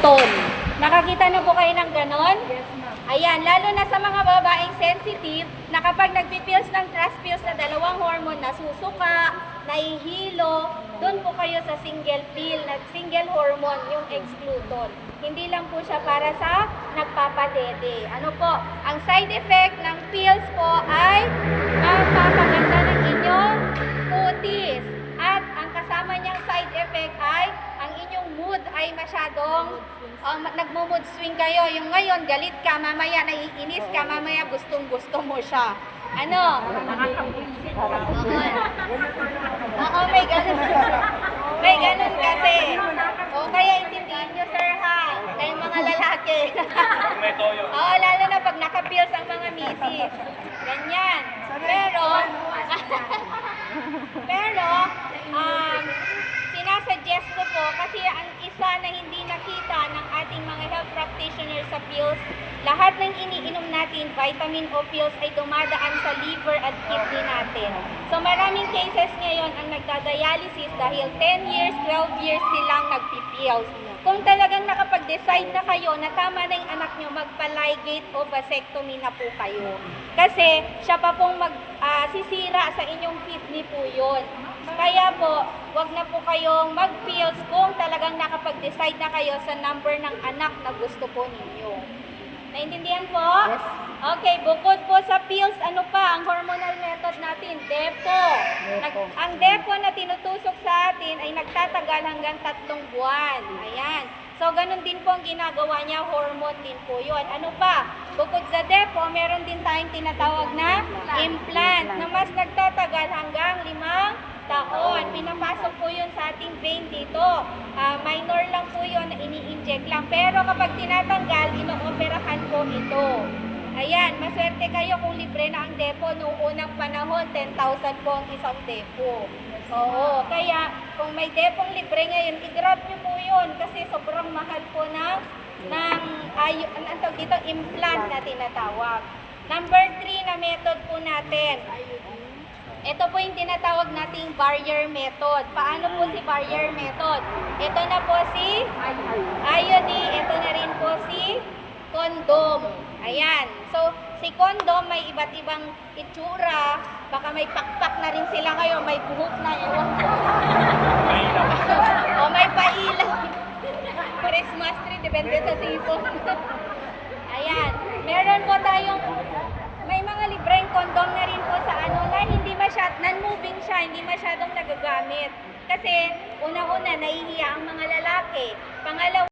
cotton. Nakakita na po kayo ng ganon? Yes, ma'am. Ayan, lalo na sa mga babaeng sensitive na kapag nagpipills ng trust pills sa dalawang hormone, nasusuka, nahihilo, doon po kayo sa single pill, single hormone, yung X-Gluton. Hindi lang po siya para sa nagpapadede. Ano po, ang side effect ng pills po ay magpapaganda ng inyong kutis. At ang kasama niyang side effect ay ang inyong mood ay masyadong nagmo-mood swing kayo. Yung ngayon, galit ka, mamaya naiinis ka, mamaya gustong-gusto mo siya. Ano? Oo, may ganun. May ganun kasi. O, kaya intindihin nyo, sir, ha? Kayong mga lalaki. Oo, lalo na pag nakapills ang mga misis. Ganyan. Pero, sinasuggest ko po kasi ang isa na hindi nakita ng ating mga health practitioners sa pills, lahat ng iniinom natin, vitamin O pills, ay dumadaan sa liver at kidney natin. So maraming cases ngayon ang nagdadialysis dahil 10 years, 12 years silang nagpipills. Kung talagang nakapag-decide na kayo na tama na yung anak nyo, magpa-ligate o vasectomy na po kayo. Kasi siya pa pong sisira sa inyong kidney po yun. Kaya po, wag na po kayong mag-pills kung talagang nakapag-decide na kayo sa number ng anak na gusto po ninyo. Naintindihan po? Yes. Okay, bukod po sa pills, ano pa ang hormonal method natin? Depo. Ang depo na tinutusok sa atin ay nagtatagal hanggang 3 buwan. Ayan. So, ganun din po ang ginagawa niya, hormone din po yun. Ano pa? Bukod sa depo, meron din tayong tinatawag na implant na mas nagtatagal hanggang 5 taon. Pinapasok po yun sa ating vein dito. Minor lang po yun na ini-inject lang. Pero kapag tinatanggal, ino-operahan po ito. Ayan, maswerte kayo kung libre na ang depo. Noong unang panahon, 10,000 po ang isang depo. Oo, kaya kung may depong libre ngayon, i-grab nyo po yun kasi sobrang mahal po ng dito, implant na tinatawag. Number 3 na method po natin. Ito po yung tinatawag nating barrier method. Paano po si barrier method? Ito na po si IUD, ito na rin po si condom. Ayan. So, si condom may iba't ibang itsura. Baka may pakpak na rin sila kayo, may buhok na, ewan ko. O may pailaw. Christmas tree, depende sa season. Ayan. Meron po tayong, may mga libreng condom na rin po sa na hindi non-moving siya, hindi masyadong nagagamit. Kasi, una-una, nahihiya ang mga lalaki. Pangalawa,